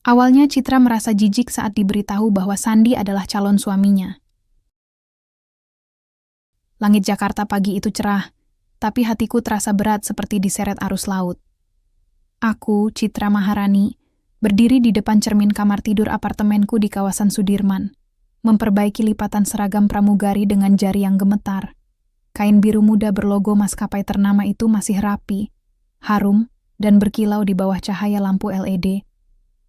Awalnya Citra merasa jijik saat diberitahu bahwa Sandi adalah calon suaminya. Langit Jakarta pagi itu cerah, tapi hatiku terasa berat seperti diseret arus laut. Aku, Citra Maharani, berdiri di depan cermin kamar tidur apartemenku di kawasan Sudirman, memperbaiki lipatan seragam pramugari dengan jari yang gemetar. Kain biru muda berlogo maskapai ternama itu masih rapi, harum, dan berkilau di bawah cahaya lampu LED.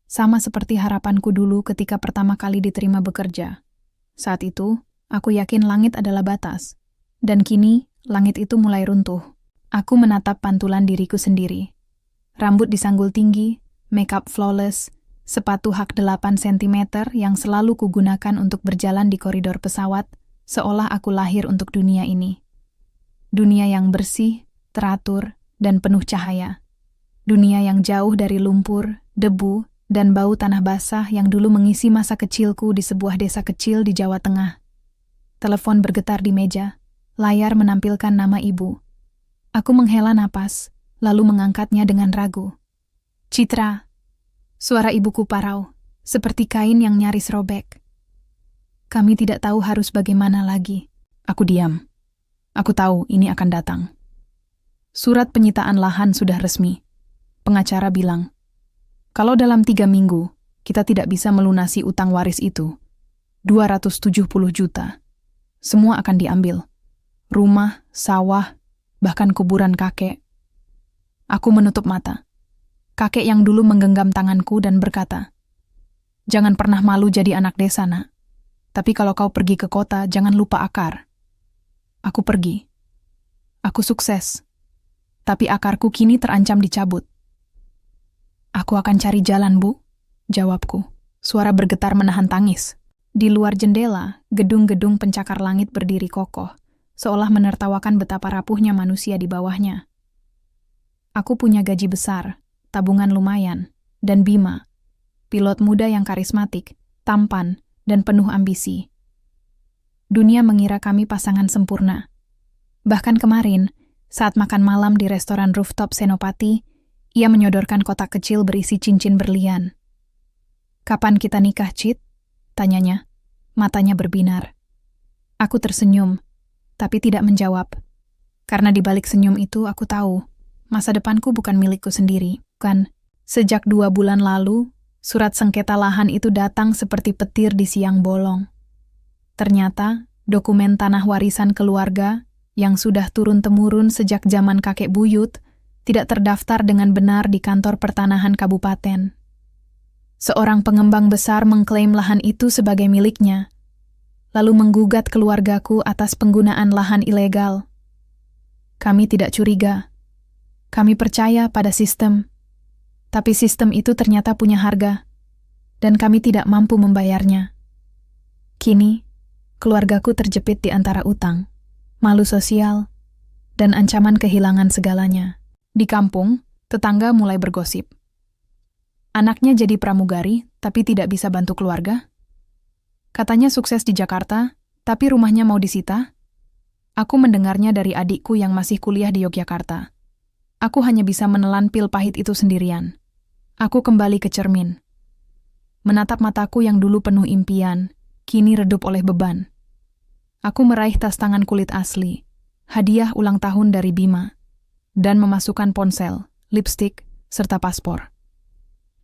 Sama seperti harapanku dulu ketika pertama kali diterima bekerja. Saat itu, aku yakin langit adalah batas. Dan kini, langit itu mulai runtuh. Aku menatap pantulan diriku sendiri. Rambut disanggul tinggi, makeup flawless, sepatu hak 8 cm yang selalu kugunakan untuk berjalan di koridor pesawat, seolah aku lahir untuk dunia ini. Dunia yang bersih, teratur, dan penuh cahaya. Dunia yang jauh dari lumpur, debu, dan bau tanah basah yang dulu mengisi masa kecilku di sebuah desa kecil di Jawa Tengah. Telepon bergetar di meja, layar menampilkan nama ibu. Aku menghela napas, lalu mengangkatnya dengan ragu. Citra. Suara ibuku parau, seperti kain yang nyaris robek. Kami tidak tahu harus bagaimana lagi. Aku diam. Aku tahu ini akan datang. Surat penyitaan lahan sudah resmi. Pengacara bilang, kalau dalam 3 minggu kita tidak bisa melunasi utang waris itu, 270 juta, semua akan diambil. Rumah, sawah, bahkan kuburan kakek. Aku menutup mata. Kakek yang dulu menggenggam tanganku dan berkata, jangan pernah malu jadi anak desa, nak. Tapi kalau kau pergi ke kota, jangan lupa akar. Aku pergi. Aku sukses. Tapi akarku kini terancam dicabut. Aku akan cari jalan, Bu, jawabku. Suara bergetar menahan tangis. Di luar jendela, gedung-gedung pencakar langit berdiri kokoh, seolah menertawakan betapa rapuhnya manusia di bawahnya. Aku punya gaji besar, tabungan lumayan, dan Bima, pilot muda yang karismatik, tampan, dan penuh ambisi. Dunia mengira kami pasangan sempurna. Bahkan kemarin, saat makan malam di restoran rooftop Senopati, ia menyodorkan kotak kecil berisi cincin berlian. Kapan kita nikah, Cit? Tanyanya. Matanya berbinar. Aku tersenyum, tapi tidak menjawab. Karena di balik senyum itu aku tahu, masa depanku bukan milikku sendiri. Bukan. Sejak 2 bulan lalu, surat sengketa lahan itu datang seperti petir di siang bolong. Ternyata, dokumen tanah warisan keluarga yang sudah turun-temurun sejak zaman kakek buyut tidak terdaftar dengan benar di kantor pertanahan kabupaten. Seorang pengembang besar mengklaim lahan itu sebagai miliknya, lalu menggugat keluargaku atas penggunaan lahan ilegal. Kami tidak curiga. Kami percaya pada sistem. Tapi sistem itu ternyata punya harga, dan kami tidak mampu membayarnya. Kini, keluargaku terjepit di antara utang, malu sosial, dan ancaman kehilangan segalanya. Di kampung, tetangga mulai bergosip. Anaknya jadi pramugari, tapi tidak bisa bantu keluarga. Katanya sukses di Jakarta, tapi rumahnya mau disita. Aku mendengarnya dari adikku yang masih kuliah di Yogyakarta. Aku hanya bisa menelan pil pahit itu sendirian. Aku kembali ke cermin. Menatap mataku yang dulu penuh impian, kini redup oleh beban. Aku meraih tas tangan kulit asli, hadiah ulang tahun dari Bima, dan memasukkan ponsel, lipstik, serta paspor.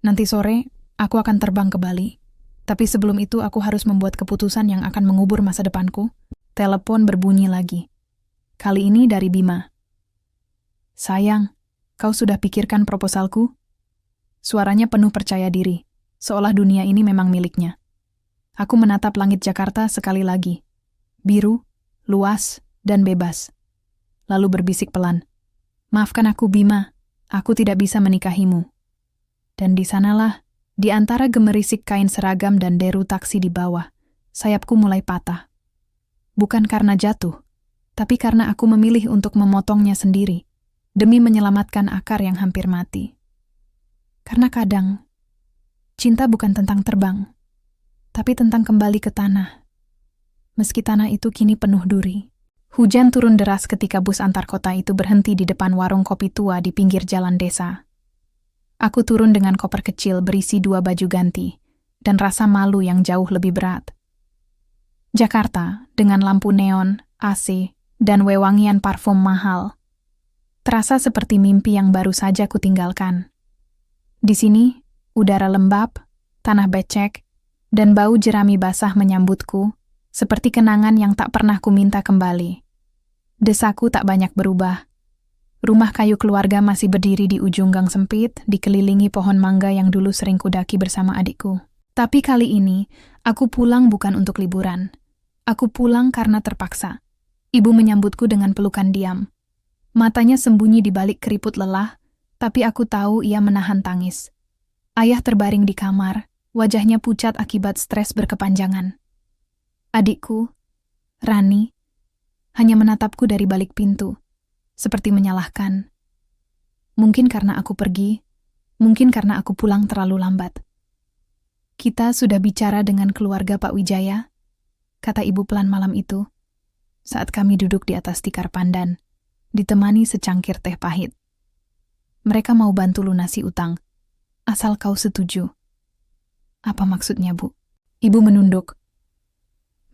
Nanti sore, aku akan terbang ke Bali. Tapi sebelum itu aku harus membuat keputusan yang akan mengubur masa depanku. Telepon berbunyi lagi. Kali ini dari Bima. Sayang, kau sudah pikirkan proposalku? Suaranya penuh percaya diri, seolah dunia ini memang miliknya. Aku menatap langit Jakarta sekali lagi. Biru, luas, dan bebas. Lalu berbisik pelan. Maafkan aku, Bima. Aku tidak bisa menikahimu. Dan di sanalah, di antara gemerisik kain seragam dan deru taksi di bawah, sayapku mulai patah. Bukan karena jatuh, tapi karena aku memilih untuk memotongnya sendiri, demi menyelamatkan akar yang hampir mati. Karena kadang, cinta bukan tentang terbang, tapi tentang kembali ke tanah. Meski tanah itu kini penuh duri. Hujan turun deras ketika bus antar kota itu berhenti di depan warung kopi tua di pinggir jalan desa. Aku turun dengan koper kecil berisi 2 baju ganti, dan rasa malu yang jauh lebih berat. Jakarta, dengan lampu neon, AC, dan wewangian parfum mahal, terasa seperti mimpi yang baru saja kutinggalkan. Di sini, udara lembab, tanah becek, dan bau jerami basah menyambutku, seperti kenangan yang tak pernah kuminta kembali. Desaku tak banyak berubah. Rumah kayu keluarga masih berdiri di ujung gang sempit, dikelilingi pohon mangga yang dulu sering kudaki bersama adikku. Tapi kali ini, aku pulang bukan untuk liburan. Aku pulang karena terpaksa. Ibu menyambutku dengan pelukan diam. Matanya sembunyi di balik keriput lelah, tapi aku tahu ia menahan tangis. Ayah terbaring di kamar, wajahnya pucat akibat stres berkepanjangan. Adikku, Rani, hanya menatapku dari balik pintu, seperti menyalahkan. Mungkin karena aku pergi, mungkin karena aku pulang terlalu lambat. Kita sudah bicara dengan keluarga Pak Wijaya, kata ibu pelan malam itu, saat kami duduk di atas tikar pandan, ditemani secangkir teh pahit. Mereka mau bantu lunasi utang, asal kau setuju. Apa maksudnya, Bu? Ibu menunduk.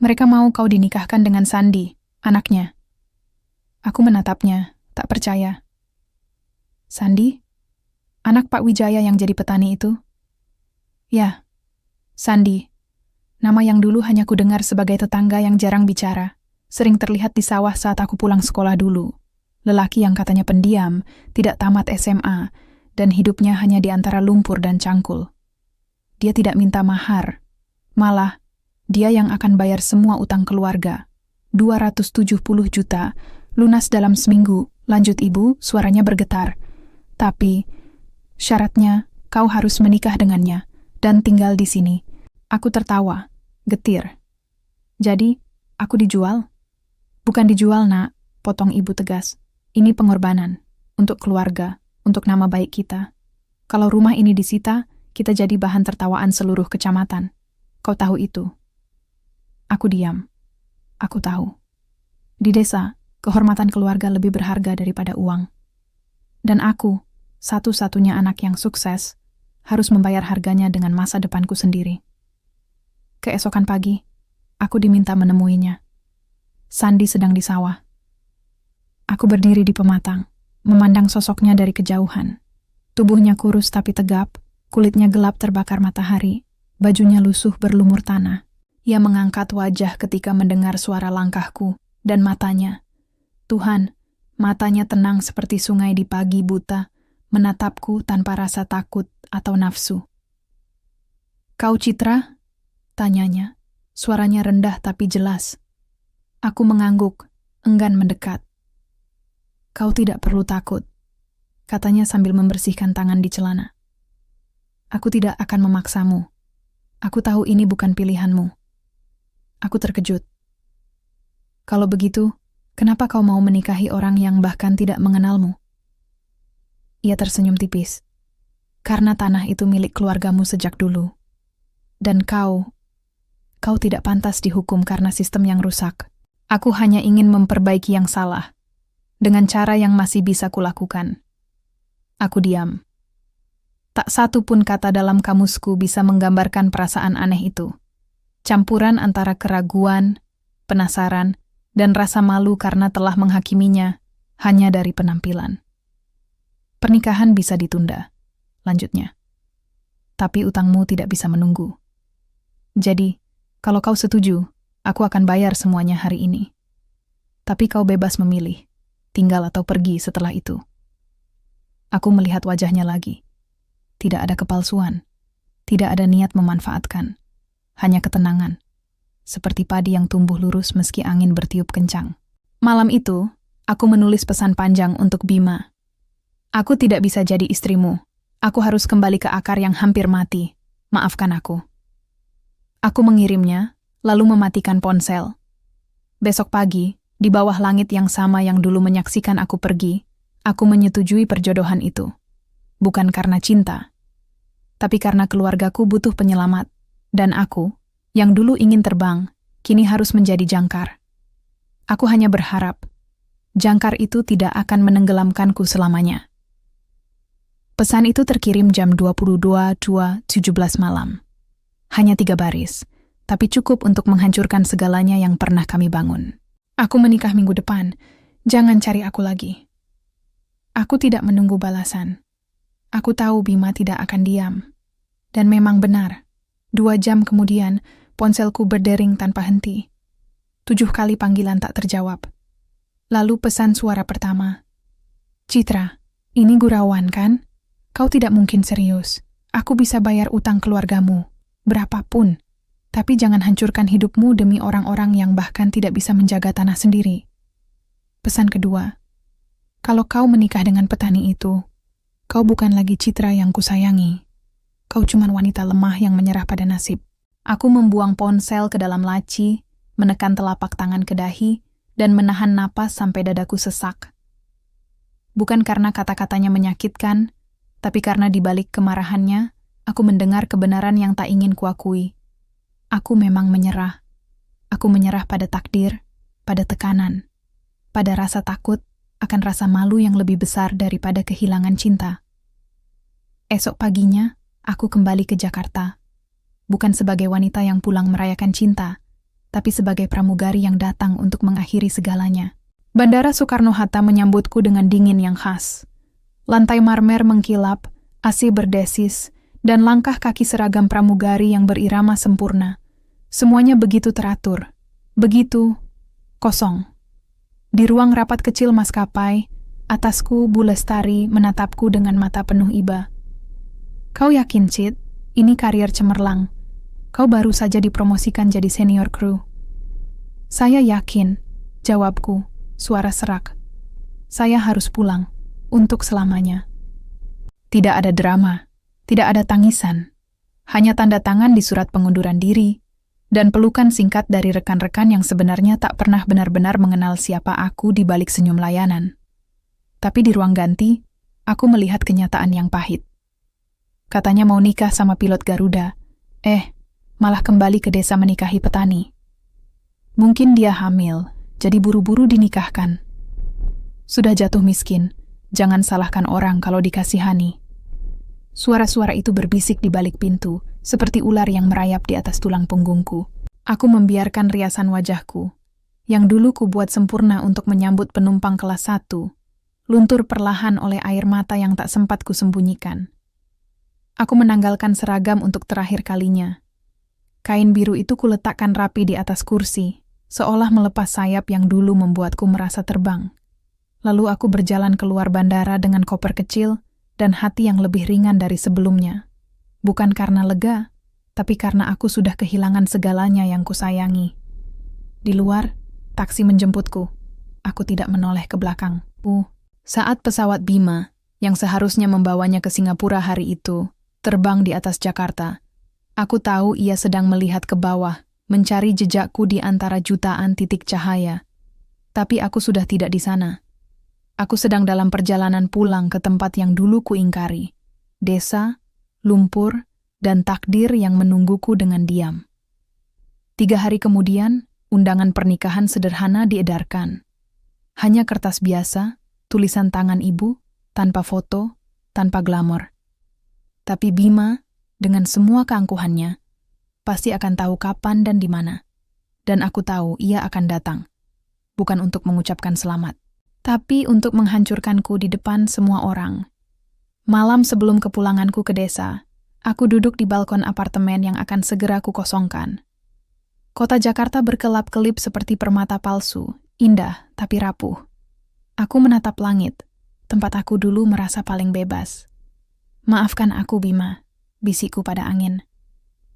Mereka mau kau dinikahkan dengan Sandi, anaknya. Aku menatapnya, tak percaya. Sandi? Anak Pak Wijaya yang jadi petani itu? Ya, Sandi. Nama yang dulu hanya kudengar sebagai tetangga yang jarang bicara, sering terlihat di sawah saat aku pulang sekolah dulu. Lelaki yang katanya pendiam, tidak tamat SMA, dan hidupnya hanya di antara lumpur dan cangkul. Dia tidak minta mahar. Malah, dia yang akan bayar semua utang keluarga. 270 juta, lunas dalam seminggu, lanjut ibu, suaranya bergetar. Tapi, syaratnya, kau harus menikah dengannya, dan tinggal di sini. Aku tertawa, getir. Jadi, aku dijual? Bukan dijual, Nak, potong ibu tegas. Ini pengorbanan, untuk keluarga, untuk nama baik kita. Kalau rumah ini disita, kita jadi bahan tertawaan seluruh kecamatan. Kau tahu itu? Aku diam. Aku tahu. Di desa, kehormatan keluarga lebih berharga daripada uang. Dan aku, satu-satunya anak yang sukses, harus membayar harganya dengan masa depanku sendiri. Keesokan pagi, aku diminta menemuinya. Sandi sedang di sawah. Aku berdiri di pematang, memandang sosoknya dari kejauhan. Tubuhnya kurus tapi tegap, kulitnya gelap terbakar matahari, bajunya lusuh berlumur tanah. Ia mengangkat wajah ketika mendengar suara langkahku, dan matanya, Tuhan, matanya tenang seperti sungai di pagi buta, menatapku tanpa rasa takut atau nafsu. Kau Citra? Tanyanya, suaranya rendah tapi jelas. Aku mengangguk, enggan mendekat. Kau tidak perlu takut, katanya sambil membersihkan tangan di celana. Aku tidak akan memaksamu. Aku tahu ini bukan pilihanmu. Aku terkejut. Kalau begitu, kenapa kau mau menikahi orang yang bahkan tidak mengenalmu? Ia tersenyum tipis. Karena tanah itu milik keluargamu sejak dulu. Dan kau tidak pantas dihukum karena sistem yang rusak. Aku hanya ingin memperbaiki yang salah, dengan cara yang masih bisa kulakukan. Aku diam. Tak satu pun kata dalam kamusku bisa menggambarkan perasaan aneh itu. Campuran antara keraguan, penasaran, dan rasa malu karena telah menghakiminya hanya dari penampilan. Pernikahan bisa ditunda, lanjutnya. Tapi utangmu tidak bisa menunggu. Jadi, kalau kau setuju, aku akan bayar semuanya hari ini. Tapi kau bebas memilih, tinggal atau pergi setelah itu. Aku melihat wajahnya lagi. Tidak ada kepalsuan, tidak ada niat memanfaatkan, hanya ketenangan, seperti padi yang tumbuh lurus meski angin bertiup kencang. Malam itu, aku menulis pesan panjang untuk Bima. Aku tidak bisa jadi istrimu. Aku harus kembali ke akar yang hampir mati. Maafkan aku. Aku mengirimnya, lalu mematikan ponsel. Besok pagi, di bawah langit yang sama yang dulu menyaksikan aku pergi, aku menyetujui perjodohan itu. Bukan karena cinta, tapi karena keluargaku butuh penyelamat, dan aku, yang dulu ingin terbang, kini harus menjadi jangkar. Aku hanya berharap, jangkar itu tidak akan menenggelamkanku selamanya. Pesan itu terkirim jam 22.17 malam. Hanya 3 baris, tapi cukup untuk menghancurkan segalanya yang pernah kami bangun. Aku menikah minggu depan, jangan cari aku lagi. Aku tidak menunggu balasan. Aku tahu Bima tidak akan diam. Dan memang benar, 2 jam kemudian ponselku berdering tanpa henti. 7 kali panggilan tak terjawab. Lalu pesan suara pertama. Citra, ini gurauan kan? Kau tidak mungkin serius. Aku bisa bayar utang keluargamu, berapapun. Tapi jangan hancurkan hidupmu demi orang-orang yang bahkan tidak bisa menjaga tanah sendiri. Pesan kedua. Kalau kau menikah dengan petani itu, kau bukan lagi Citra yang kusayangi. Kau cuma wanita lemah yang menyerah pada nasib. Aku membuang ponsel ke dalam laci, menekan telapak tangan ke dahi, dan menahan napas sampai dadaku sesak. Bukan karena kata-katanya menyakitkan, tapi karena di balik kemarahannya, aku mendengar kebenaran yang tak ingin kuakui. Aku memang menyerah. Aku menyerah pada takdir, pada tekanan, pada rasa takut akan rasa malu yang lebih besar daripada kehilangan cinta. Esok paginya, aku kembali ke Jakarta. Bukan sebagai wanita yang pulang merayakan cinta, tapi sebagai pramugari yang datang untuk mengakhiri segalanya. Bandara Soekarno-Hatta menyambutku dengan dingin yang khas. Lantai marmer mengkilap, AC berdesis, dan langkah kaki seragam pramugari yang berirama sempurna. Semuanya begitu teratur, begitu kosong. Di ruang rapat kecil maskapai, atasku Bu Lestari menatapku dengan mata penuh iba. Kau yakin, Cid? Ini karier cemerlang. Kau baru saja dipromosikan jadi senior kru. Saya yakin, jawabku, suara serak. Saya harus pulang. Untuk selamanya. Tidak ada drama, tidak ada tangisan, hanya tanda tangan di surat pengunduran diri, dan pelukan singkat dari rekan-rekan yang sebenarnya tak pernah benar-benar mengenal siapa aku di balik senyum layanan. Tapi di ruang ganti, aku melihat kenyataan yang pahit. Katanya mau nikah sama pilot Garuda, malah kembali ke desa menikahi petani. Mungkin dia hamil, jadi buru-buru dinikahkan. Sudah jatuh miskin, jangan salahkan orang kalau dikasihani. Suara-suara itu berbisik di balik pintu, seperti ular yang merayap di atas tulang punggungku. Aku membiarkan riasan wajahku, yang dulu ku buat sempurna untuk menyambut penumpang kelas 1, luntur perlahan oleh air mata yang tak sempat kusembunyikan. Aku menanggalkan seragam untuk terakhir kalinya. Kain biru itu kuletakkan rapi di atas kursi, seolah melepas sayap yang dulu membuatku merasa terbang. Lalu aku berjalan keluar bandara dengan koper kecil dan hati yang lebih ringan dari sebelumnya. Bukan karena lega, tapi karena aku sudah kehilangan segalanya yang kusayangi. Di luar, taksi menjemputku. Aku tidak menoleh ke belakang. Saat pesawat Bima, yang seharusnya membawanya ke Singapura hari itu, terbang di atas Jakarta, aku tahu ia sedang melihat ke bawah, mencari jejakku di antara jutaan titik cahaya. Tapi aku sudah tidak di sana. Aku sedang dalam perjalanan pulang ke tempat yang dulu kuingkari. Desa, lumpur, dan takdir yang menungguku dengan diam. 3 hari kemudian, undangan pernikahan sederhana diedarkan. Hanya kertas biasa, tulisan tangan ibu, tanpa foto, tanpa glamor. Tapi Bima, dengan semua keangkuhannya, pasti akan tahu kapan dan di mana. Dan aku tahu ia akan datang. Bukan untuk mengucapkan selamat, tapi untuk menghancurkanku di depan semua orang. Malam sebelum kepulanganku ke desa, aku duduk di balkon apartemen yang akan segera kukosongkan. Kota Jakarta berkelap-kelip seperti permata palsu, indah tapi rapuh. Aku menatap langit, tempat aku dulu merasa paling bebas. Maafkan aku, Bima, bisikku pada angin.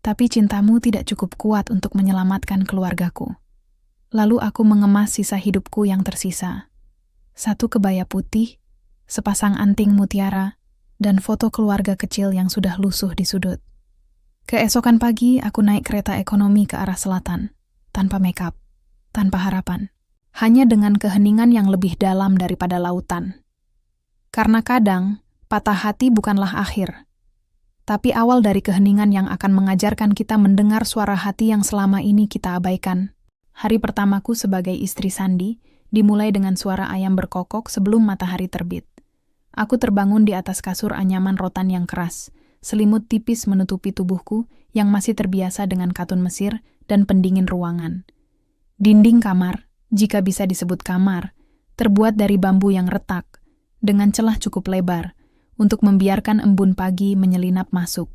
Tapi cintamu tidak cukup kuat untuk menyelamatkan keluargaku. Lalu aku mengemas sisa hidupku yang tersisa. 1 kebaya putih, sepasang anting mutiara, dan foto keluarga kecil yang sudah lusuh di sudut. Keesokan pagi, aku naik kereta ekonomi ke arah selatan, tanpa makeup, tanpa harapan. Hanya dengan keheningan yang lebih dalam daripada lautan. Karena kadang, patah hati bukanlah akhir, tapi awal dari keheningan yang akan mengajarkan kita mendengar suara hati yang selama ini kita abaikan. Hari pertamaku sebagai istri Sandi dimulai dengan suara ayam berkokok sebelum matahari terbit. Aku terbangun di atas kasur anyaman rotan yang keras. Selimut tipis menutupi tubuhku yang masih terbiasa dengan katun Mesir dan pendingin ruangan. Dinding kamar, jika bisa disebut kamar, terbuat dari bambu yang retak, dengan celah cukup lebar, untuk membiarkan embun pagi menyelinap masuk.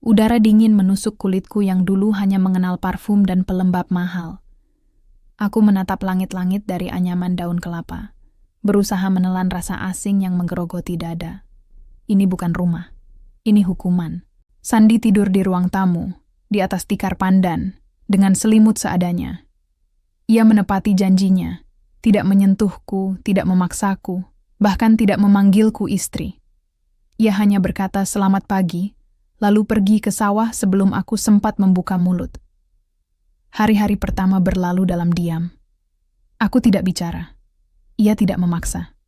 Udara dingin menusuk kulitku yang dulu hanya mengenal parfum dan pelembab mahal. Aku menatap langit-langit dari anyaman daun kelapa, berusaha menelan rasa asing yang menggerogoti dada. Ini bukan rumah, ini hukuman. Sandi tidur di ruang tamu, di atas tikar pandan, dengan selimut seadanya. Ia menepati janjinya, tidak menyentuhku, tidak memaksaku, bahkan tidak memanggilku istri. Ia hanya berkata selamat pagi, lalu pergi ke sawah sebelum aku sempat membuka mulut. Hari-hari pertama berlalu dalam diam. Aku tidak bicara. Ia tidak memaksa.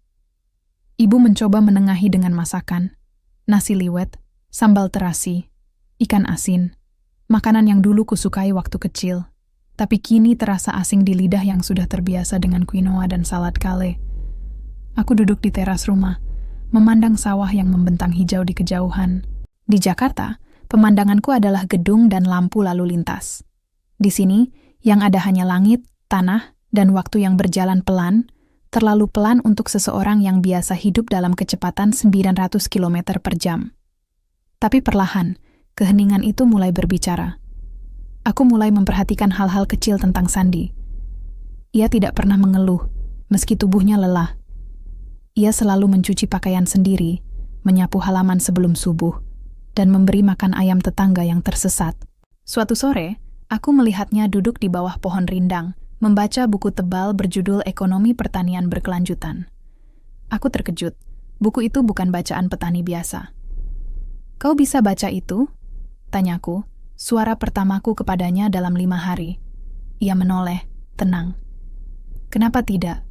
Ibu mencoba menengahi dengan masakan, nasi liwet, sambal terasi, ikan asin, makanan yang dulu kusukai waktu kecil, tapi kini terasa asing di lidah yang sudah terbiasa dengan quinoa dan salad kale. Aku duduk di teras rumah, memandang sawah yang membentang hijau di kejauhan. Di Jakarta, pemandanganku adalah gedung dan lampu lalu lintas. Di sini, yang ada hanya langit, tanah, dan waktu yang berjalan pelan, terlalu pelan untuk seseorang yang biasa hidup dalam kecepatan 900 km per jam. Tapi perlahan, keheningan itu mulai berbicara. Aku mulai memperhatikan hal-hal kecil tentang Sandi. Ia tidak pernah mengeluh, meski tubuhnya lelah. Ia selalu mencuci pakaian sendiri, menyapu halaman sebelum subuh, dan memberi makan ayam tetangga yang tersesat. Suatu sore, aku melihatnya duduk di bawah pohon rindang, membaca buku tebal berjudul Ekonomi Pertanian Berkelanjutan. Aku terkejut, buku itu bukan bacaan petani biasa. "Kau bisa baca itu?" tanyaku, suara pertamaku kepadanya dalam 5 hari. Ia menoleh, tenang. "Kenapa tidak?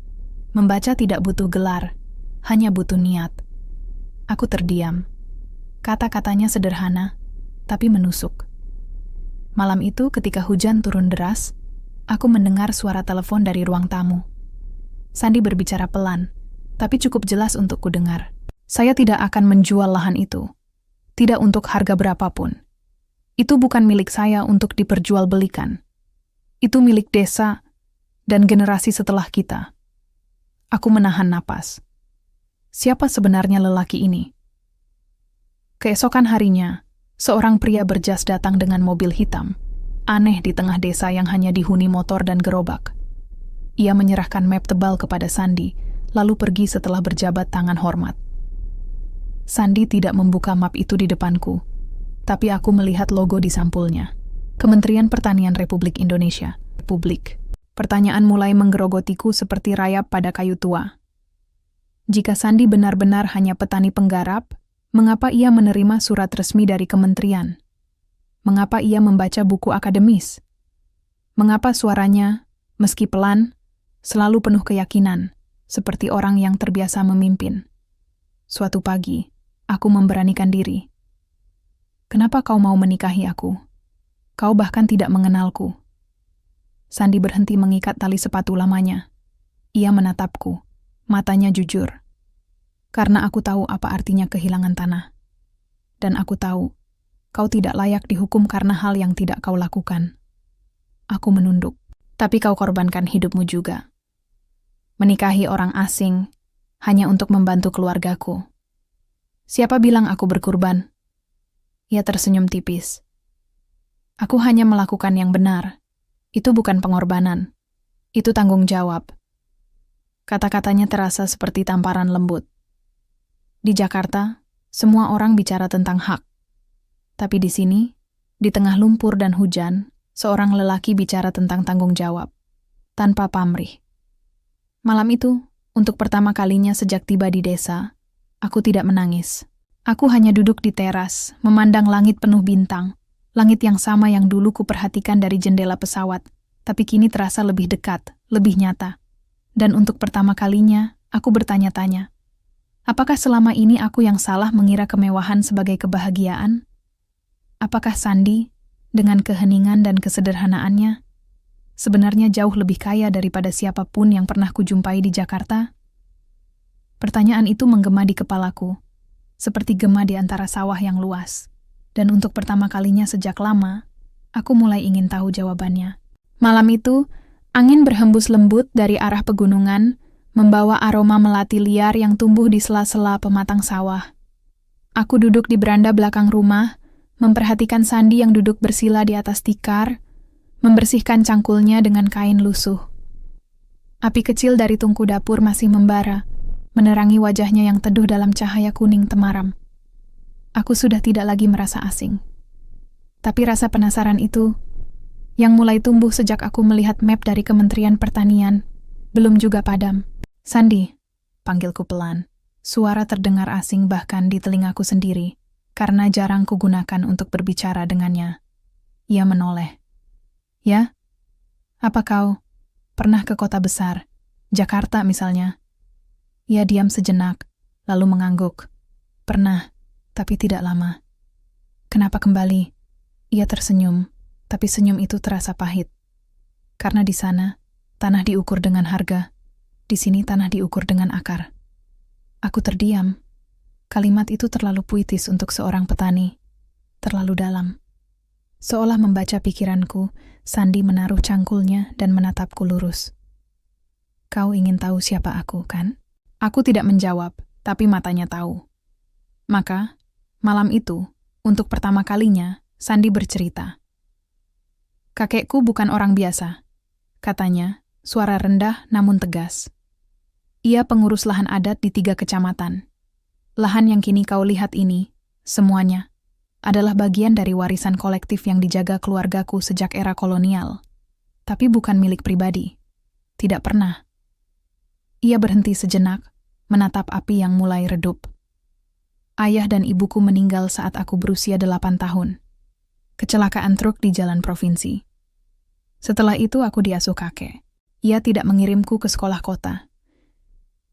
Membaca tidak butuh gelar, hanya butuh niat." Aku terdiam. Kata-katanya sederhana, tapi menusuk. Malam itu ketika hujan turun deras, aku mendengar suara telepon dari ruang tamu. Sandi berbicara pelan, tapi cukup jelas untuk kudengar. "Saya tidak akan menjual lahan itu. Tidak untuk harga berapapun. Itu bukan milik saya untuk diperjualbelikan. Itu milik desa dan generasi setelah kita." Aku menahan napas. Siapa sebenarnya lelaki ini? Keesokan harinya, seorang pria berjas datang dengan mobil hitam, aneh di tengah desa yang hanya dihuni motor dan gerobak. Ia menyerahkan map tebal kepada Sandi, lalu pergi setelah berjabat tangan hormat. Sandi tidak membuka map itu di depanku, tapi aku melihat logo di sampulnya. Kementerian Pertanian Republik Indonesia. Republik. Pertanyaan mulai menggerogotiku seperti rayap pada kayu tua. Jika Sandi benar-benar hanya petani penggarap, mengapa ia menerima surat resmi dari kementerian? Mengapa ia membaca buku akademis? Mengapa suaranya, meski pelan, selalu penuh keyakinan, seperti orang yang terbiasa memimpin? Suatu pagi, aku memberanikan diri. "Kenapa kau mau menikahi aku? Kau bahkan tidak mengenalku." Sandi berhenti mengikat tali sepatu lamanya. Ia menatapku, matanya jujur. "Karena aku tahu apa artinya kehilangan tanah. Dan aku tahu, kau tidak layak dihukum karena hal yang tidak kau lakukan." Aku menunduk. "Tapi kau korbankan hidupmu juga. Menikahi orang asing, hanya untuk membantu keluargaku. Siapa bilang aku berkurban?" Ia tersenyum tipis. "Aku hanya melakukan yang benar. Itu bukan pengorbanan. Itu tanggung jawab." Kata-katanya terasa seperti tamparan lembut. Di Jakarta, semua orang bicara tentang hak. Tapi di sini, di tengah lumpur dan hujan, seorang lelaki bicara tentang tanggung jawab, tanpa pamrih. Malam itu, untuk pertama kalinya sejak tiba di desa, aku tidak menangis. Aku hanya duduk di teras, memandang langit penuh bintang, langit yang sama yang dulu kuperhatikan dari jendela pesawat, tapi kini terasa lebih dekat, lebih nyata. Dan untuk pertama kalinya, aku bertanya-tanya, apakah selama ini aku yang salah mengira kemewahan sebagai kebahagiaan? Apakah Sandi, dengan keheningan dan kesederhanaannya, sebenarnya jauh lebih kaya daripada siapapun yang pernah kujumpai di Jakarta? Pertanyaan itu menggema di kepalaku, seperti gema di antara sawah yang luas. Dan untuk pertama kalinya sejak lama, aku mulai ingin tahu jawabannya. Malam itu, angin berhembus lembut dari arah pegunungan, membawa aroma melati liar yang tumbuh di sela-sela pematang sawah. Aku duduk di beranda belakang rumah, memperhatikan Sandi yang duduk bersila di atas tikar, membersihkan cangkulnya dengan kain lusuh. Api kecil dari tungku dapur masih membara, menerangi wajahnya yang teduh dalam cahaya kuning temaram. Aku sudah tidak lagi merasa asing. Tapi rasa penasaran itu, yang mulai tumbuh sejak aku melihat map dari Kementerian Pertanian, belum juga padam. Sandi, panggilku pelan. Suara terdengar asing bahkan di telingaku sendiri, karena jarang kugunakan untuk berbicara dengannya. Ia menoleh. Ya? Apa kau pernah ke kota besar? Jakarta misalnya? Ia diam sejenak, lalu mengangguk. Pernah, tapi tidak lama. Kenapa kembali? Ia tersenyum, tapi senyum itu terasa pahit. Karena di sana, tanah diukur dengan harga. Di sini tanah diukur dengan akar. Aku terdiam. Kalimat itu terlalu puitis untuk seorang petani. Terlalu dalam. Seolah membaca pikiranku, Sandi menaruh cangkulnya dan menatapku lurus. Kau ingin tahu siapa aku, kan? Aku tidak menjawab, tapi matanya tahu. Maka, malam itu, untuk pertama kalinya, Sandi bercerita. Kakekku bukan orang biasa, katanya, suara rendah namun tegas. Ia pengurus lahan adat di 3 kecamatan. Lahan yang kini kau lihat ini, semuanya, adalah bagian dari warisan kolektif yang dijaga keluargaku sejak era kolonial. Tapi bukan milik pribadi. Tidak pernah. Ia berhenti sejenak, menatap api yang mulai redup. Ayah dan ibuku meninggal saat aku berusia 8 tahun. Kecelakaan truk di jalan provinsi. Setelah itu aku diasuh kakek. Ia tidak mengirimku ke sekolah kota.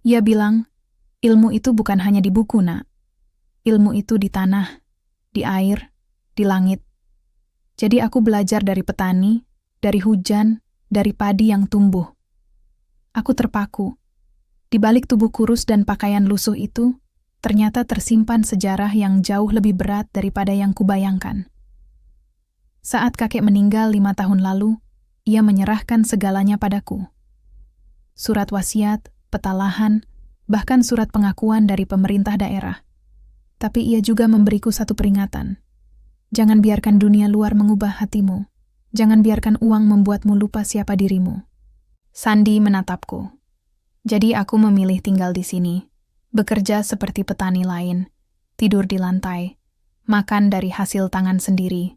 Ia bilang, ilmu itu bukan hanya di buku, nak. Ilmu itu di tanah, di air, di langit. Jadi aku belajar dari petani, dari hujan, dari padi yang tumbuh. Aku terpaku. Di balik tubuh kurus dan pakaian lusuh itu, ternyata tersimpan sejarah yang jauh lebih berat daripada yang kubayangkan. Saat kakek meninggal 5 tahun lalu, ia menyerahkan segalanya padaku. Surat wasiat, peta lahan, bahkan surat pengakuan dari pemerintah daerah. Tapi ia juga memberiku satu peringatan. Jangan biarkan dunia luar mengubah hatimu. Jangan biarkan uang membuatmu lupa siapa dirimu. Sandi menatapku. Jadi aku memilih tinggal di sini, bekerja seperti petani lain, tidur di lantai, makan dari hasil tangan sendiri.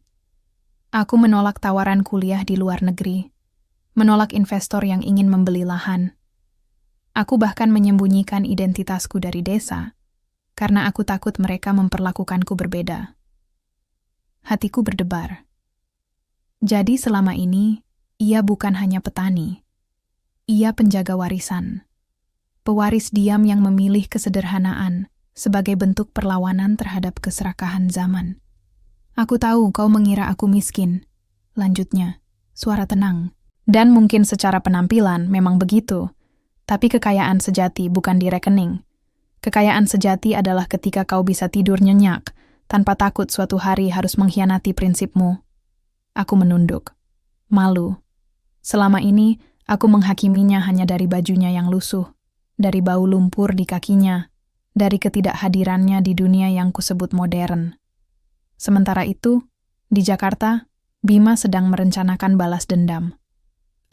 Aku menolak tawaran kuliah di luar negeri, menolak investor yang ingin membeli lahan. Aku bahkan menyembunyikan identitasku dari desa, karena aku takut mereka memperlakukanku berbeda. Hatiku berdebar. Jadi selama ini, ia bukan hanya petani. Ia penjaga warisan. Pewaris diam yang memilih kesederhanaan sebagai bentuk perlawanan terhadap keserakahan zaman. Aku tahu kau mengira aku miskin. Lanjutnya, suara tenang. Dan mungkin secara penampilan memang begitu. Tapi kekayaan sejati bukan di rekening. Kekayaan sejati adalah ketika kau bisa tidur nyenyak, tanpa takut suatu hari harus mengkhianati prinsipmu. Aku menunduk. Malu. Selama ini, aku menghakiminya hanya dari bajunya yang lusuh, dari bau lumpur di kakinya, dari ketidakhadirannya di dunia yang kusebut modern. Sementara itu, di Jakarta, Bima sedang merencanakan balas dendam.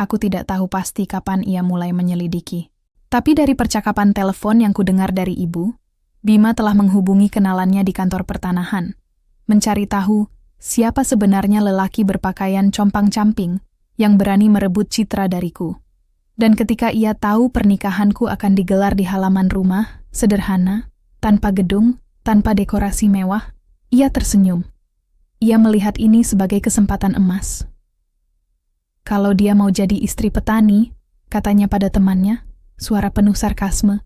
Aku tidak tahu pasti kapan ia mulai menyelidiki. Tapi dari percakapan telepon yang kudengar dari ibu, Bima telah menghubungi kenalannya di kantor pertanahan, mencari tahu siapa sebenarnya lelaki berpakaian compang-camping yang berani merebut citra dariku. Dan ketika ia tahu pernikahanku akan digelar di halaman rumah, sederhana, tanpa gedung, tanpa dekorasi mewah, ia tersenyum. Ia melihat ini sebagai kesempatan emas. Kalau dia mau jadi istri petani, katanya pada temannya, suara penuh sarkasme,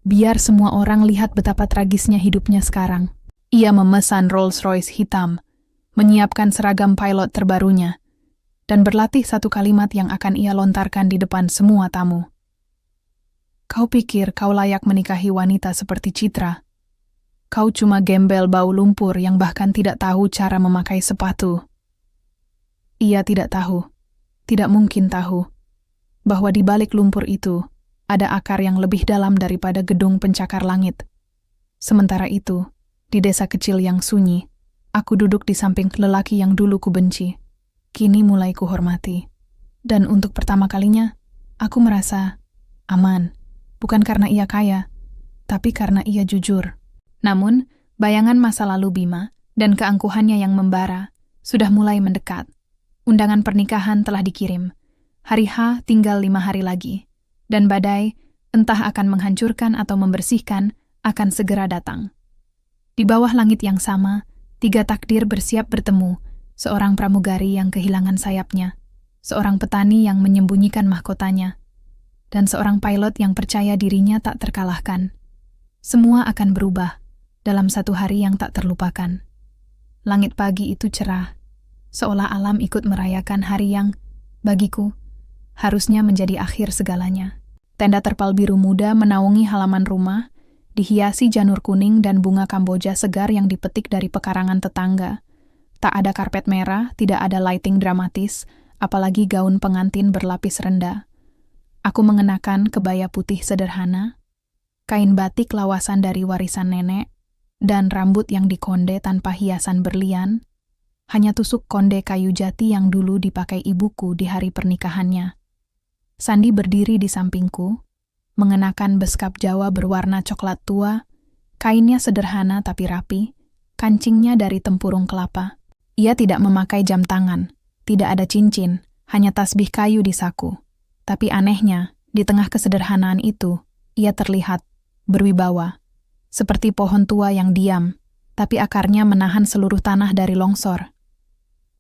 biar semua orang lihat betapa tragisnya hidupnya sekarang. Ia memesan Rolls-Royce hitam, menyiapkan seragam pilot terbarunya, dan berlatih satu kalimat yang akan ia lontarkan di depan semua tamu. Kau pikir kau layak menikahi wanita seperti Citra? Kau cuma gembel bau lumpur yang bahkan tidak tahu cara memakai sepatu. Ia tidak tahu, tidak mungkin tahu, bahwa di balik lumpur itu ada akar yang lebih dalam daripada gedung pencakar langit. Sementara itu, di desa kecil yang sunyi, aku duduk di samping lelaki yang dulu kubenci. Kini mulai kuhormati. Dan untuk pertama kalinya, aku merasa aman. Bukan karena ia kaya, tapi karena ia jujur. Namun, bayangan masa lalu Bima dan keangkuhannya yang membara sudah mulai mendekat. Undangan pernikahan telah dikirim. Hari H tinggal 5 hari lagi. Dan badai, entah akan menghancurkan atau membersihkan, akan segera datang. Di bawah langit yang sama, 3 takdir bersiap bertemu. Seorang pramugari yang kehilangan sayapnya, seorang petani yang menyembunyikan mahkotanya, dan seorang pilot yang percaya dirinya tak terkalahkan. Semua akan berubah dalam satu hari yang tak terlupakan. Langit pagi itu cerah, seolah alam ikut merayakan hari yang, bagiku, harusnya menjadi akhir segalanya. Tenda terpal biru muda menaungi halaman rumah, dihiasi janur kuning dan bunga kamboja segar yang dipetik dari pekarangan tetangga. Tak ada karpet merah, tidak ada lighting dramatis, apalagi gaun pengantin berlapis rendah. Aku mengenakan kebaya putih sederhana, kain batik lawasan dari warisan nenek, dan rambut yang dikonde tanpa hiasan berlian, hanya tusuk konde kayu jati yang dulu dipakai ibuku di hari pernikahannya. Sandi berdiri di sampingku, mengenakan beskap Jawa berwarna coklat tua, kainnya sederhana tapi rapi, kancingnya dari tempurung kelapa. Ia tidak memakai jam tangan, tidak ada cincin, hanya tasbih kayu di saku. Tapi anehnya, di tengah kesederhanaan itu, ia terlihat berwibawa, seperti pohon tua yang diam, tapi akarnya menahan seluruh tanah dari longsor.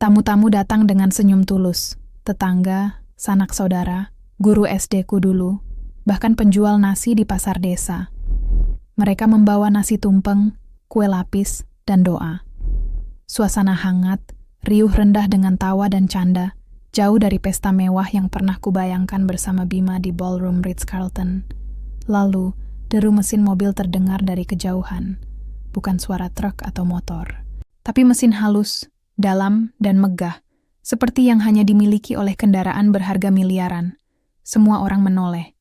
Tamu-tamu datang dengan senyum tulus, tetangga, sanak saudara, guru SD ku dulu, bahkan penjual nasi di pasar desa. Mereka membawa nasi tumpeng, kue lapis, dan doa. Suasana hangat, riuh rendah dengan tawa dan canda, jauh dari pesta mewah yang pernah kubayangkan bersama Bima di ballroom Ritz-Carlton. Lalu, deru mesin mobil terdengar dari kejauhan. Bukan suara truk atau motor, tapi mesin halus, dalam, dan megah, seperti yang hanya dimiliki oleh kendaraan berharga miliaran. Semua orang menoleh.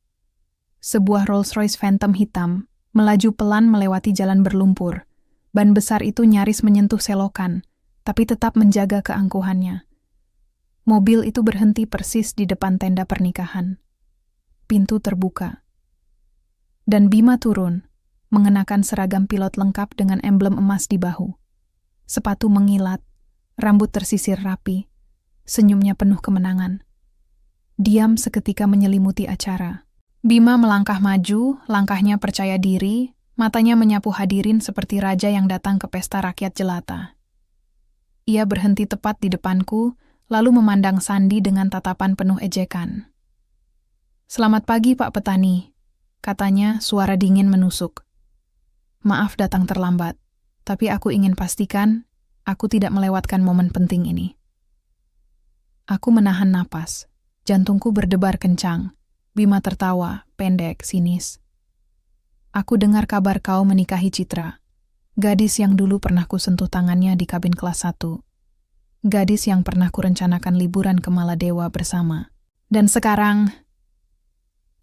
Sebuah Rolls-Royce Phantom hitam melaju pelan melewati jalan berlumpur. Ban besar itu nyaris menyentuh selokan, tapi tetap menjaga keangkuhannya. Mobil itu berhenti persis di depan tenda pernikahan. Pintu terbuka. Dan Bima turun, mengenakan seragam pilot lengkap dengan emblem emas di bahu. Sepatu mengilat, rambut tersisir rapi, senyumnya penuh kemenangan. Diam seketika menyelimuti acara. Bima melangkah maju, langkahnya percaya diri, matanya menyapu hadirin seperti raja yang datang ke pesta rakyat jelata. Ia berhenti tepat di depanku, lalu memandang Sandi dengan tatapan penuh ejekan. "Selamat pagi, Pak Petani," katanya, suara dingin menusuk. "Maaf datang terlambat, tapi aku ingin pastikan aku tidak melewatkan momen penting ini." Aku menahan napas, jantungku berdebar kencang. Bima tertawa, pendek, sinis. "Aku dengar kabar kau menikahi Citra, gadis yang dulu pernah kusentuh tangannya di kabin kelas 1. Gadis yang pernah kurencanakan liburan ke Maladewa bersama. Dan sekarang..."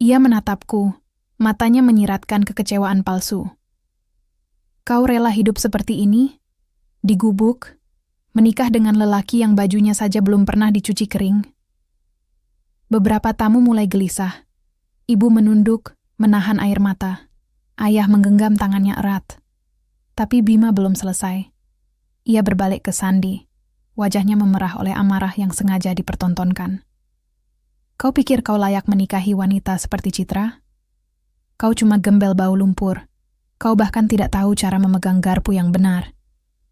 Ia menatapku, matanya menyiratkan kekecewaan palsu. "Kau rela hidup seperti ini? Digubuk? Menikah dengan lelaki yang bajunya saja belum pernah dicuci kering?" Beberapa tamu mulai gelisah. Ibu menunduk, menahan air mata. Ayah menggenggam tangannya erat. Tapi Bima belum selesai. Ia berbalik ke Sandi. Wajahnya memerah oleh amarah yang sengaja dipertontonkan. "Kau pikir kau layak menikahi wanita seperti Citra? Kau cuma gembel bau lumpur. Kau bahkan tidak tahu cara memegang garpu yang benar.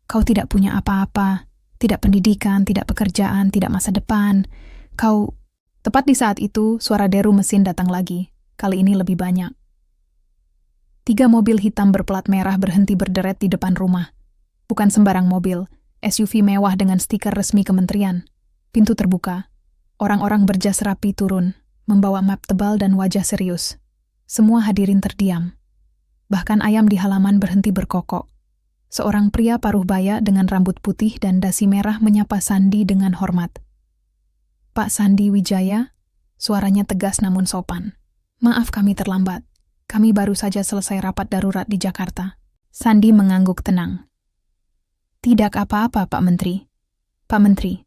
Kau tidak punya apa-apa, tidak pendidikan, tidak pekerjaan, tidak masa depan. Kau..." Tepat di saat itu, suara deru mesin datang lagi, kali ini lebih banyak. 3 mobil hitam berplat merah berhenti berderet di depan rumah. Bukan sembarang mobil, SUV mewah dengan stiker resmi kementerian. Pintu terbuka. Orang-orang berjas rapi turun, membawa map tebal dan wajah serius. Semua hadirin terdiam. Bahkan ayam di halaman berhenti berkokok. Seorang pria paruh baya dengan rambut putih dan dasi merah menyapa Sandi dengan hormat. "Pak Sandi Wijaya," suaranya tegas namun sopan. "Maaf kami terlambat. Kami baru saja selesai rapat darurat di Jakarta." Sandi mengangguk tenang. "Tidak apa-apa, Pak Menteri." "Pak Menteri."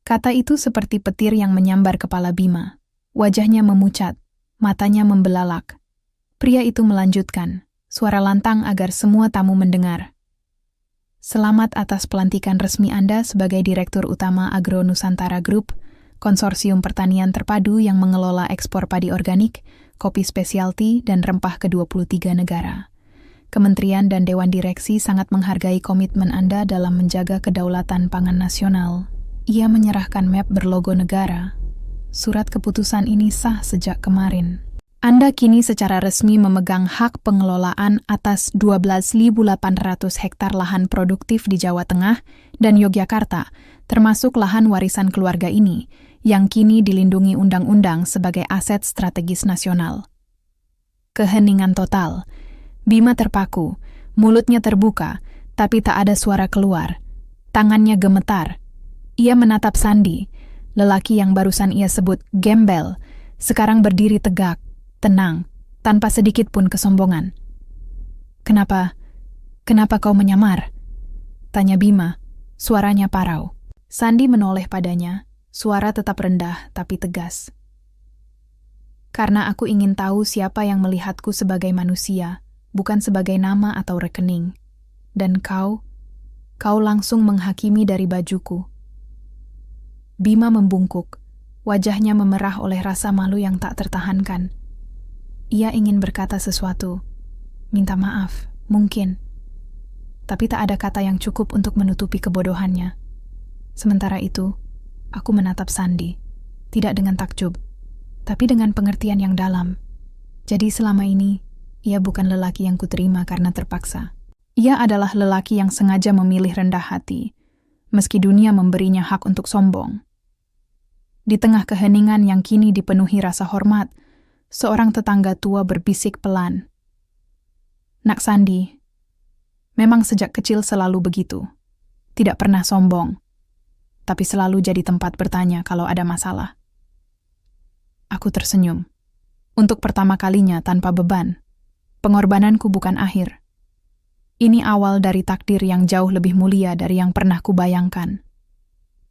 Kata itu seperti petir yang menyambar kepala Bima. Wajahnya memucat, matanya membelalak. Pria itu melanjutkan, suara lantang agar semua tamu mendengar. "Selamat atas pelantikan resmi Anda sebagai Direktur Utama Agro Nusantara Group, konsorsium pertanian terpadu yang mengelola ekspor padi organik, kopi spesialty, dan rempah ke 23 negara. Kementerian dan Dewan Direksi sangat menghargai komitmen Anda dalam menjaga kedaulatan pangan nasional." Ia menyerahkan map berlogo negara. "Surat keputusan ini sah sejak kemarin. Anda kini secara resmi memegang hak pengelolaan atas 12.800 hektar lahan produktif di Jawa Tengah dan Yogyakarta, termasuk lahan warisan keluarga ini, yang kini dilindungi undang-undang sebagai aset strategis nasional." Keheningan total. Bima terpaku, mulutnya terbuka, tapi tak ada suara keluar. Tangannya gemetar. Ia menatap Sandi, lelaki yang barusan ia sebut gembel, sekarang berdiri tegak, tenang, tanpa sedikit pun kesombongan. Kenapa kau menyamar?" tanya Bima, suaranya parau. Sandi menoleh padanya, suara tetap rendah tapi tegas. "Karena aku ingin tahu siapa yang melihatku sebagai manusia, bukan sebagai nama atau rekening. Dan kau langsung menghakimi dari bajuku." Bima membungkuk, wajahnya memerah oleh rasa malu yang tak tertahankan. Ia ingin berkata sesuatu, minta maaf, mungkin. Tapi tak ada kata yang cukup untuk menutupi kebodohannya. Sementara itu, aku menatap Sandi, tidak dengan takjub, tapi dengan pengertian yang dalam. Jadi selama ini, ia bukan lelaki yang kuterima karena terpaksa. Ia adalah lelaki yang sengaja memilih rendah hati, meski dunia memberinya hak untuk sombong. Di tengah keheningan yang kini dipenuhi rasa hormat, seorang tetangga tua berbisik pelan. "Nak Sandi, memang sejak kecil selalu begitu. Tidak pernah sombong, tapi selalu jadi tempat bertanya kalau ada masalah." Aku tersenyum. Untuk pertama kalinya tanpa beban. Pengorbananku bukan akhir. Ini awal dari takdir yang jauh lebih mulia dari yang pernah kubayangkan.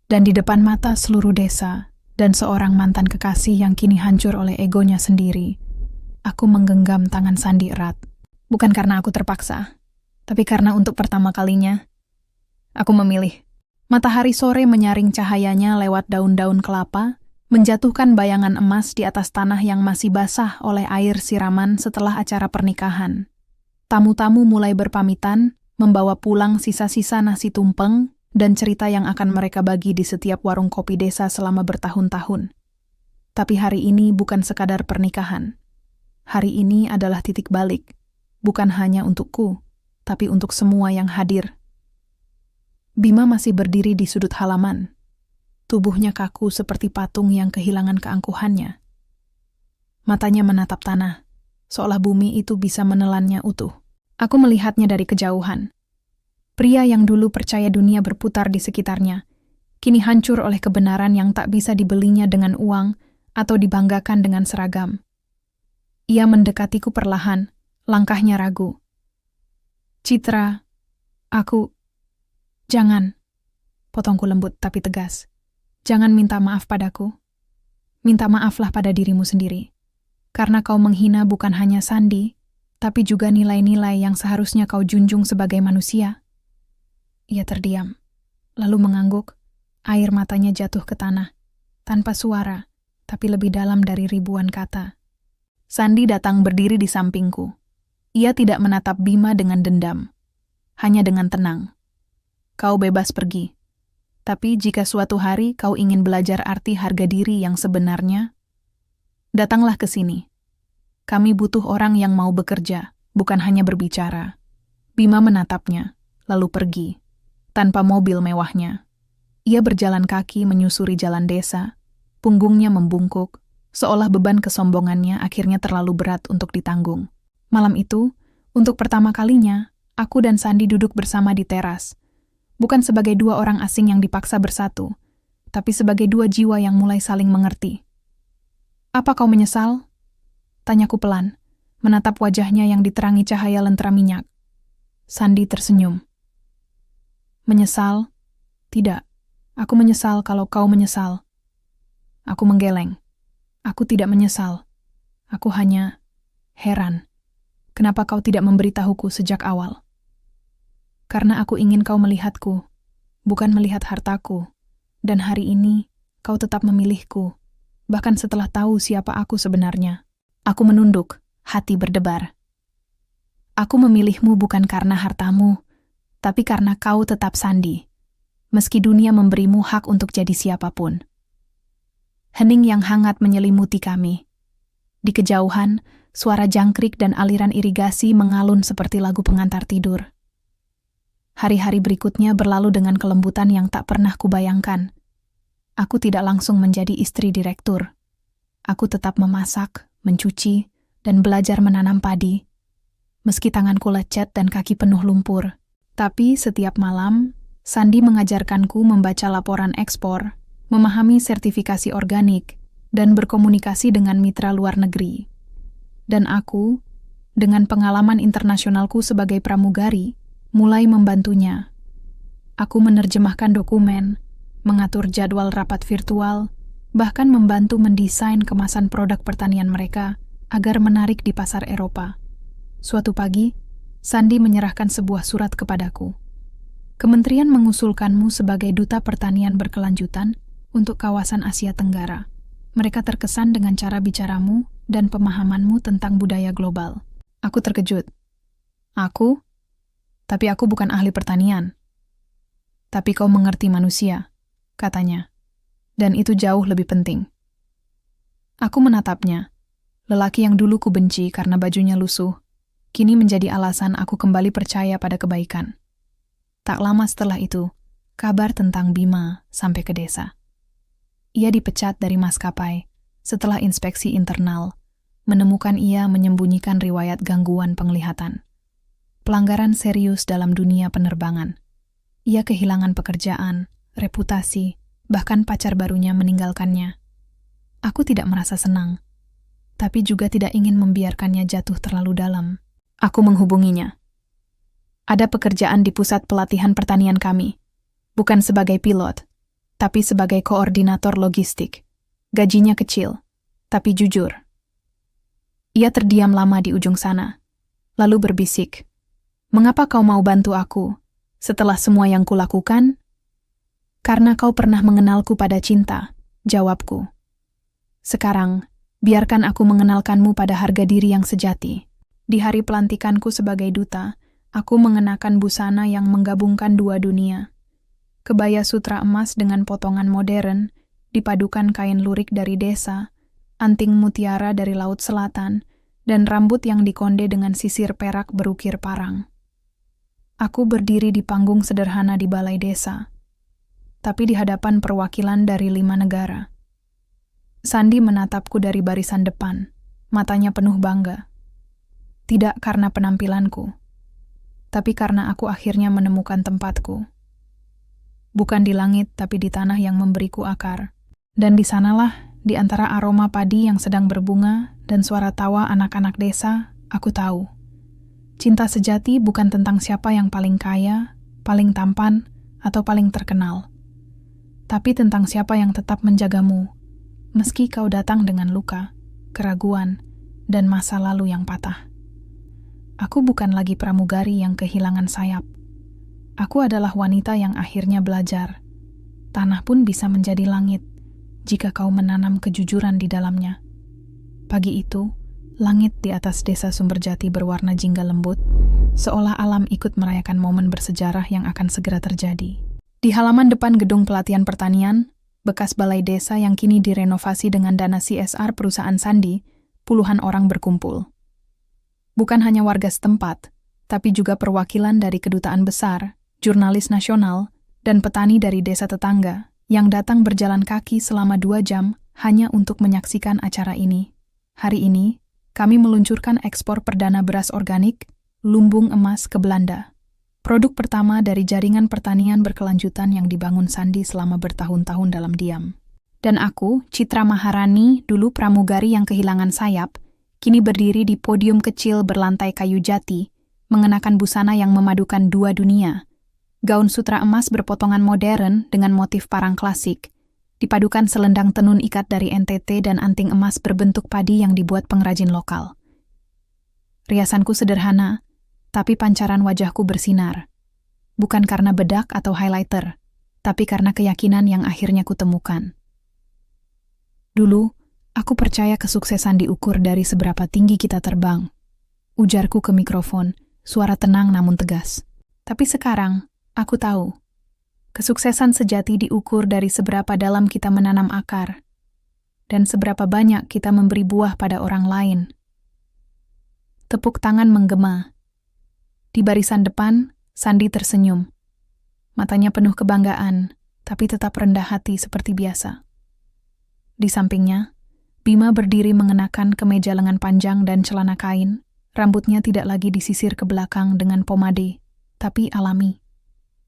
Dan di depan mata seluruh desa, dan seorang mantan kekasih yang kini hancur oleh egonya sendiri, aku menggenggam tangan Sandi erat. Bukan karena aku terpaksa, tapi karena untuk pertama kalinya, aku memilih. Matahari sore menyaring cahayanya lewat daun-daun kelapa, menjatuhkan bayangan emas di atas tanah yang masih basah oleh air siraman setelah acara pernikahan. Tamu-tamu mulai berpamitan, membawa pulang sisa-sisa nasi tumpeng dan cerita yang akan mereka bagi di setiap warung kopi desa selama bertahun-tahun. Tapi hari ini bukan sekadar pernikahan. Hari ini adalah titik balik, bukan hanya untukku, tapi untuk semua yang hadir. Bima masih berdiri di sudut halaman. Tubuhnya kaku seperti patung yang kehilangan keangkuhannya. Matanya menatap tanah, seolah bumi itu bisa menelannya utuh. Aku melihatnya dari kejauhan. Pria yang dulu percaya dunia berputar di sekitarnya, kini hancur oleh kebenaran yang tak bisa dibelinya dengan uang atau dibanggakan dengan seragam. Ia mendekatiku perlahan, langkahnya ragu. "Citra, jangan," potongku lembut tapi tegas. "Jangan minta maaf padaku. Minta maaflah pada dirimu sendiri. Karena kau menghina bukan hanya Sandi, tapi juga nilai-nilai yang seharusnya kau junjung sebagai manusia." Ia terdiam, lalu mengangguk, air matanya jatuh ke tanah, tanpa suara, tapi lebih dalam dari ribuan kata. Sandi datang berdiri di sampingku. Ia tidak menatap Bima dengan dendam, hanya dengan tenang. "Kau bebas pergi. Tapi jika suatu hari kau ingin belajar arti harga diri yang sebenarnya, datanglah ke sini. Kami butuh orang yang mau bekerja, bukan hanya berbicara." Bima menatapnya, lalu pergi, tanpa mobil mewahnya. Ia berjalan kaki menyusuri jalan desa, punggungnya membungkuk, seolah beban kesombongannya akhirnya terlalu berat untuk ditanggung. Malam itu, untuk pertama kalinya, aku dan Sandi duduk bersama di teras. Bukan sebagai dua orang asing yang dipaksa bersatu, tapi sebagai dua jiwa yang mulai saling mengerti. "Apa kau menyesal?" tanyaku pelan, menatap wajahnya yang diterangi cahaya lentera minyak. Sandi tersenyum. "Menyesal? Tidak. Aku menyesal kalau kau menyesal." Aku menggeleng. Aku tidak menyesal. Aku hanya heran. Kenapa kau tidak memberitahuku sejak awal? Karena aku ingin kau melihatku, bukan melihat hartaku. Dan hari ini, kau tetap memilihku, bahkan setelah tahu siapa aku sebenarnya. Aku menunduk, hati berdebar. Aku memilihmu bukan karena hartamu, tapi karena kau tetap Sandi. Meski dunia memberimu hak untuk jadi siapapun. Hening yang hangat menyelimuti kami. Di kejauhan, suara jangkrik dan aliran irigasi mengalun seperti lagu pengantar tidur. Hari-hari berikutnya berlalu dengan kelembutan yang tak pernah kubayangkan. Aku tidak langsung menjadi istri direktur. Aku tetap memasak, mencuci, dan belajar menanam padi. Meski tanganku lecet dan kaki penuh lumpur. Tapi setiap malam, Sandi mengajarkanku membaca laporan ekspor, memahami sertifikasi organik, dan berkomunikasi dengan mitra luar negeri. Dan aku, dengan pengalaman internasionalku sebagai pramugari, mulai membantunya. Aku menerjemahkan dokumen, mengatur jadwal rapat virtual, bahkan membantu mendesain kemasan produk pertanian mereka agar menarik di pasar Eropa. Suatu pagi, Sandi menyerahkan sebuah surat kepadaku. "Kementerian mengusulkanmu sebagai duta pertanian berkelanjutan untuk kawasan Asia Tenggara. Mereka terkesan dengan cara bicaramu dan pemahamanmu tentang budaya global." Aku terkejut. "Aku? Tapi aku bukan ahli pertanian." "Tapi kau mengerti manusia," katanya. "Dan itu jauh lebih penting." Aku menatapnya. Lelaki yang dulu ku benci karena bajunya lusuh, kini menjadi alasan aku kembali percaya pada kebaikan. Tak lama setelah itu, kabar tentang Bima sampai ke desa. Ia dipecat dari maskapai setelah inspeksi internal, menemukan ia menyembunyikan riwayat gangguan penglihatan. Pelanggaran serius dalam dunia penerbangan. Ia kehilangan pekerjaan, reputasi, bahkan pacar barunya meninggalkannya. Aku tidak merasa senang, tapi juga tidak ingin membiarkannya jatuh terlalu dalam. Aku menghubunginya. "Ada pekerjaan di pusat pelatihan pertanian kami, bukan sebagai pilot, tapi sebagai koordinator logistik. Gajinya kecil, tapi jujur." Ia terdiam lama di ujung sana, lalu berbisik, "Mengapa kau mau bantu aku, setelah semua yang kulakukan?" "Karena kau pernah mengenalku pada cinta," jawabku. "Sekarang, biarkan aku mengenalkanmu pada harga diri yang sejati." Di hari pelantikanku sebagai duta, aku mengenakan busana yang menggabungkan dua dunia. Kebaya sutra emas dengan potongan modern, dipadukan kain lurik dari desa, anting mutiara dari laut selatan, dan rambut yang dikonde dengan sisir perak berukir parang. Aku berdiri di panggung sederhana di balai desa, tapi di hadapan perwakilan dari 5 negara. Sandi menatapku dari barisan depan, matanya penuh bangga. Tidak karena penampilanku, tapi karena aku akhirnya menemukan tempatku. Bukan di langit, tapi di tanah yang memberiku akar. Dan di sanalah, di antara aroma padi yang sedang berbunga dan suara tawa anak-anak desa, aku tahu. Cinta sejati bukan tentang siapa yang paling kaya, paling tampan, atau paling terkenal. Tapi tentang siapa yang tetap menjagamu, meski kau datang dengan luka, keraguan, dan masa lalu yang patah. Aku bukan lagi pramugari yang kehilangan sayap. Aku adalah wanita yang akhirnya belajar. Tanah pun bisa menjadi langit jika kau menanam kejujuran di dalamnya. Pagi itu, langit di atas desa Sumberjati berwarna jingga lembut, seolah alam ikut merayakan momen bersejarah yang akan segera terjadi. Di halaman depan gedung pelatihan pertanian, bekas balai desa yang kini direnovasi dengan dana CSR perusahaan Sandi, puluhan orang berkumpul. Bukan hanya warga setempat, tapi juga perwakilan dari kedutaan besar, jurnalis nasional, dan petani dari desa tetangga yang datang berjalan kaki selama 2 jam hanya untuk menyaksikan acara ini. Hari ini, kami meluncurkan ekspor perdana beras organik, lumbung emas ke Belanda. Produk pertama dari jaringan pertanian berkelanjutan yang dibangun Sandi selama bertahun-tahun dalam diam. Dan aku, Citra Maharani, dulu pramugari yang kehilangan sayap, kini berdiri di podium kecil berlantai kayu jati, mengenakan busana yang memadukan dua dunia. Gaun sutra emas berpotongan modern dengan motif parang klasik, dipadukan selendang tenun ikat dari NTT dan anting emas berbentuk padi yang dibuat pengrajin lokal. Riasanku sederhana, tapi pancaran wajahku bersinar. Bukan karena bedak atau highlighter, tapi karena keyakinan yang akhirnya kutemukan. Dulu, aku percaya kesuksesan diukur dari seberapa tinggi kita terbang. Ujarku ke mikrofon, suara tenang namun tegas. Tapi sekarang, aku tahu. Kesuksesan sejati diukur dari seberapa dalam kita menanam akar, dan seberapa banyak kita memberi buah pada orang lain. Tepuk tangan menggema. Di barisan depan, Sandi tersenyum. Matanya penuh kebanggaan, tapi tetap rendah hati seperti biasa. Di sampingnya, Bima berdiri mengenakan kemeja lengan panjang dan celana kain. Rambutnya tidak lagi disisir ke belakang dengan pomade, tapi alami.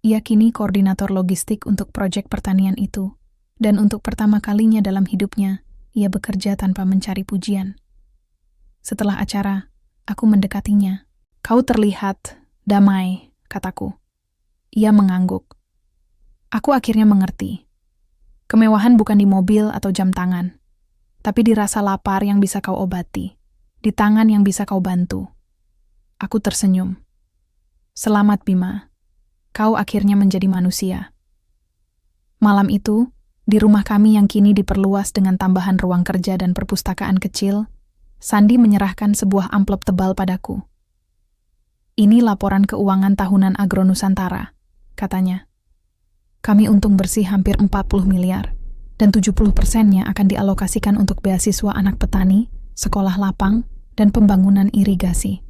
Ia kini koordinator logistik untuk proyek pertanian itu, dan untuk pertama kalinya dalam hidupnya, ia bekerja tanpa mencari pujian. Setelah acara, aku mendekatinya. "Kau terlihat damai," kataku. Ia mengangguk. Aku akhirnya mengerti. Kemewahan bukan di mobil atau jam tangan, tapi di rasa lapar yang bisa kau obati, di tangan yang bisa kau bantu. Aku tersenyum. "Selamat, Bima. Kau akhirnya menjadi manusia." Malam itu, di rumah kami yang kini diperluas dengan tambahan ruang kerja dan perpustakaan kecil, Sandi menyerahkan sebuah amplop tebal padaku. "Ini laporan keuangan tahunan Agro Nusantara," katanya. "Kami untung bersih hampir 40 miliar, dan 70%-nya akan dialokasikan untuk beasiswa anak petani, sekolah lapang, dan pembangunan irigasi."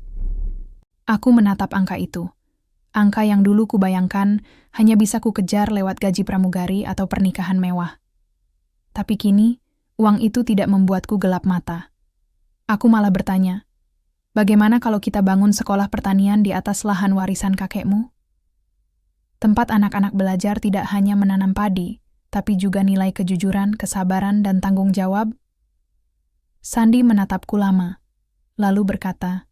Aku menatap angka itu. Angka yang dulu kubayangkan hanya bisa kukejar lewat gaji pramugari atau pernikahan mewah. Tapi kini, uang itu tidak membuatku gelap mata. Aku malah bertanya, bagaimana kalau kita bangun sekolah pertanian di atas lahan warisan kakekmu? Tempat anak-anak belajar tidak hanya menanam padi, tapi juga nilai kejujuran, kesabaran, dan tanggung jawab. Sandi menatapku lama, lalu berkata,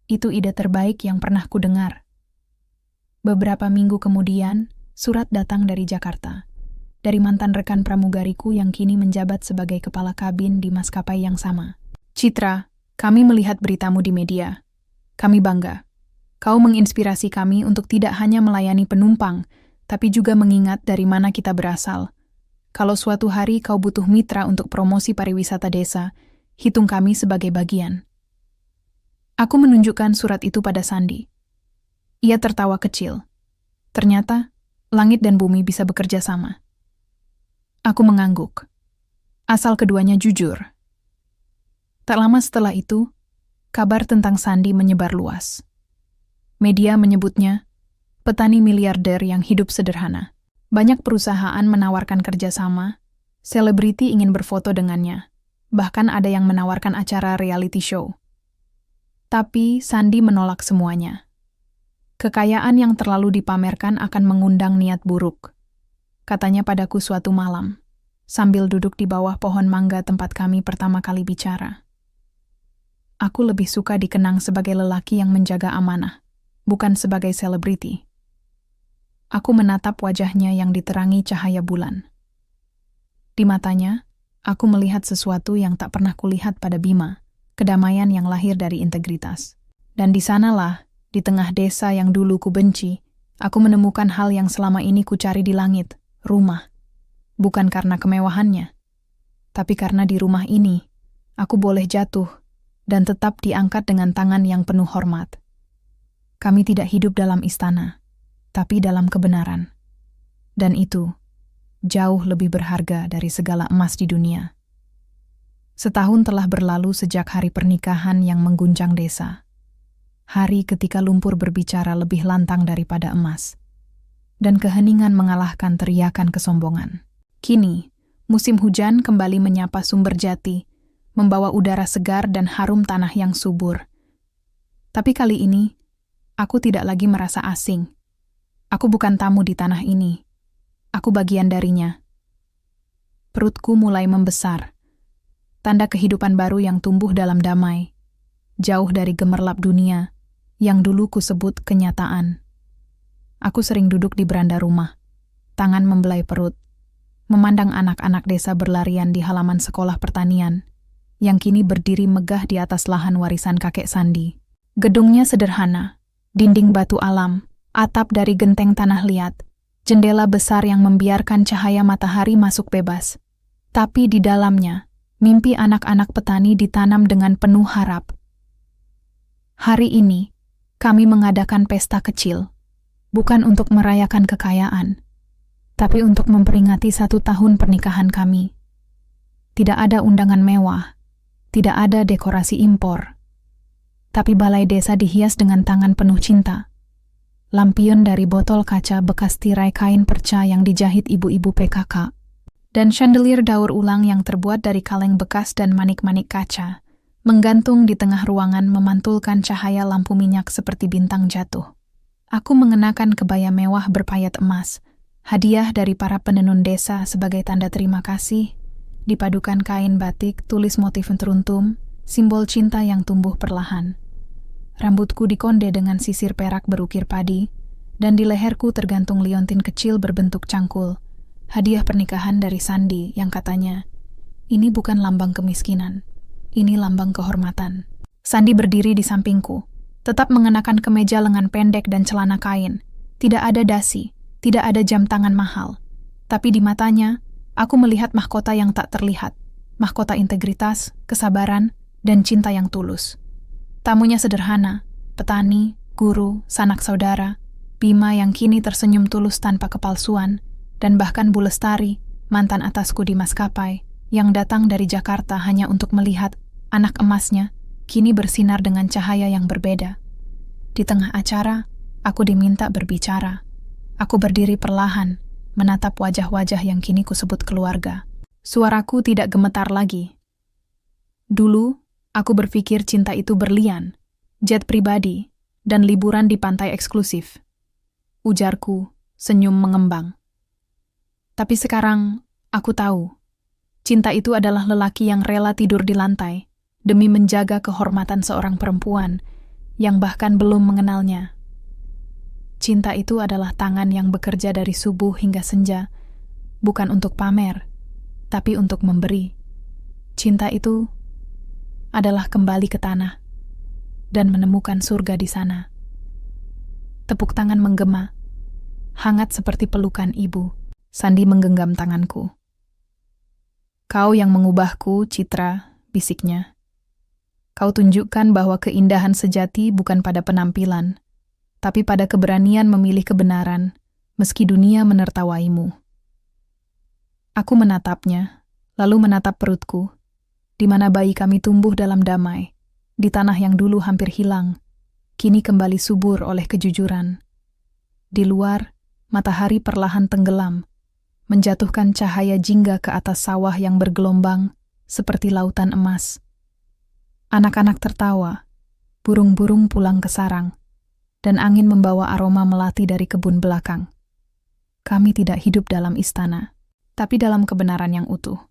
"Itu ide terbaik yang pernah kudengar." Beberapa minggu kemudian, surat datang dari Jakarta, dari mantan rekan pramugariku yang kini menjabat sebagai kepala kabin di maskapai yang sama. "Citra, kami melihat beritamu di media. Kami bangga. Kau menginspirasi kami untuk tidak hanya melayani penumpang, tapi juga mengingat dari mana kita berasal. Kalau suatu hari kau butuh mitra untuk promosi pariwisata desa, hitung kami sebagai bagian." Aku menunjukkan surat itu pada Sandi. Ia tertawa kecil. Ternyata, langit dan bumi bisa bekerja sama. Aku mengangguk. Asal keduanya jujur. Tak lama setelah itu, kabar tentang Sandi menyebar luas. Media menyebutnya petani miliarder yang hidup sederhana. Banyak perusahaan menawarkan kerjasama, selebriti ingin berfoto dengannya, bahkan ada yang menawarkan acara reality show. Tapi Sandi menolak semuanya. Kekayaan yang terlalu dipamerkan akan mengundang niat buruk, katanya padaku suatu malam, sambil duduk di bawah pohon mangga tempat kami pertama kali bicara. Aku lebih suka dikenang sebagai lelaki yang menjaga amanah, bukan sebagai selebriti. Aku menatap wajahnya yang diterangi cahaya bulan. Di matanya, aku melihat sesuatu yang tak pernah kulihat pada Bima, kedamaian yang lahir dari integritas. Dan di sanalah, di tengah desa yang dulu ku benci, aku menemukan hal yang selama ini ku cari di langit, rumah. Bukan karena kemewahannya, tapi karena di rumah ini, aku boleh jatuh dan tetap diangkat dengan tangan yang penuh hormat. Kami tidak hidup dalam istana, tapi dalam kebenaran. Dan itu jauh lebih berharga dari segala emas di dunia. Setahun telah berlalu sejak hari pernikahan yang mengguncang desa. Hari ketika lumpur berbicara lebih lantang daripada emas. Dan keheningan mengalahkan teriakan kesombongan. Kini, Musim hujan kembali menyapa sumber jati, membawa udara segar dan harum tanah yang subur. Tapi kali ini, aku tidak lagi merasa asing. Aku bukan tamu di tanah ini. Aku bagian darinya. Perutku mulai membesar. Tanda kehidupan baru yang tumbuh dalam damai. Jauh dari gemerlap dunia yang dulu kusebut kenyataan. Aku sering duduk di beranda rumah, tangan membelai perut, memandang anak-anak desa berlarian di halaman sekolah pertanian, yang kini berdiri megah di atas lahan warisan kakek Sandi. Gedungnya sederhana, dinding batu alam, atap dari genteng tanah liat, jendela besar yang membiarkan cahaya matahari masuk bebas. Tapi di dalamnya, mimpi anak-anak petani ditanam dengan penuh harap. Hari ini, kami mengadakan pesta kecil, bukan untuk merayakan kekayaan, tapi untuk memperingati 1 tahun pernikahan kami. Tidak ada undangan mewah, tidak ada dekorasi impor, tapi balai desa dihias dengan tangan penuh cinta. Lampion dari botol kaca bekas tirai kain perca yang dijahit ibu-ibu PKK, dan chandelier daur ulang yang terbuat dari kaleng bekas dan manik-manik kaca, menggantung di tengah ruangan memantulkan cahaya lampu minyak seperti bintang jatuh. Aku mengenakan kebaya mewah berpayat emas, hadiah dari para penenun desa sebagai tanda terima kasih, dipadukan kain batik tulis motif teruntum, simbol cinta yang tumbuh perlahan. Rambutku dikonde dengan sisir perak berukir padi, dan di leherku tergantung liontin kecil berbentuk cangkul, hadiah pernikahan dari Sandi yang katanya, ini bukan lambang kemiskinan, ini lambang kehormatan. Sandi berdiri di sampingku, tetap mengenakan kemeja lengan pendek dan celana kain, tidak ada dasi, tidak ada jam tangan mahal, tapi di matanya, aku melihat mahkota yang tak terlihat, mahkota integritas, kesabaran, dan cinta yang tulus. Tamunya sederhana, petani, guru, sanak saudara, Bima yang kini tersenyum tulus tanpa kepalsuan, dan bahkan Bu Lestari, mantan atasku di maskapai, yang datang dari Jakarta hanya untuk melihat anak emasnya, kini bersinar dengan cahaya yang berbeda. Di tengah acara, aku diminta berbicara. Aku berdiri perlahan, menatap wajah-wajah yang kini kusebut keluarga. Suaraku tidak gemetar lagi. Dulu, aku berpikir cinta itu berlian, jet pribadi, dan liburan di pantai eksklusif. Ujarku, senyum mengembang. Tapi sekarang, aku tahu, cinta itu adalah lelaki yang rela tidur di lantai, demi menjaga kehormatan seorang perempuan, yang bahkan belum mengenalnya. Cinta itu adalah tangan yang bekerja dari subuh hingga senja, bukan untuk pamer, tapi untuk memberi. Cinta itu adalah kembali ke tanah dan menemukan surga di sana. Tepuk tangan menggema, hangat seperti pelukan ibu. Sandi menggenggam tanganku. Kau yang mengubahku, Citra, bisiknya. Kau tunjukkan bahwa keindahan sejati bukan pada penampilan, tapi pada keberanian memilih kebenaran, meski dunia menertawaimu. Aku menatapnya, lalu menatap perutku, di mana bayi kami tumbuh dalam damai, di tanah yang dulu hampir hilang, kini kembali subur oleh kejujuran. Di luar, matahari perlahan tenggelam, menjatuhkan cahaya jingga ke atas sawah yang bergelombang, seperti lautan emas. Anak-anak tertawa, burung-burung pulang ke sarang, dan angin membawa aroma melati dari kebun belakang. Kami tidak hidup dalam istana, tapi dalam kebenaran yang utuh.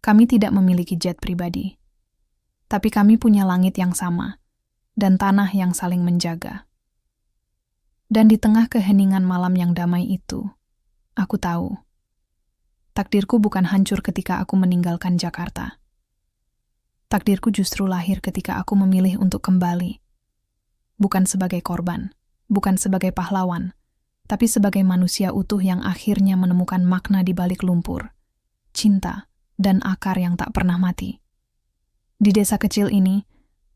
Kami tidak memiliki jet pribadi, tapi kami punya langit yang sama, dan tanah yang saling menjaga. Dan di tengah keheningan malam yang damai itu, aku tahu, takdirku bukan hancur ketika aku meninggalkan Jakarta. Takdirku justru lahir ketika aku memilih untuk kembali, bukan sebagai korban, bukan sebagai pahlawan, tapi sebagai manusia utuh yang akhirnya menemukan makna di balik lumpur, cinta, dan akar yang tak pernah mati. Di desa kecil ini,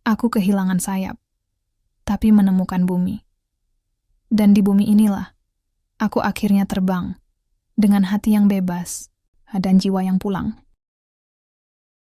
aku kehilangan sayap, tapi menemukan bumi. Dan di bumi inilah, aku akhirnya terbang, dengan hati yang bebas dan jiwa yang pulang.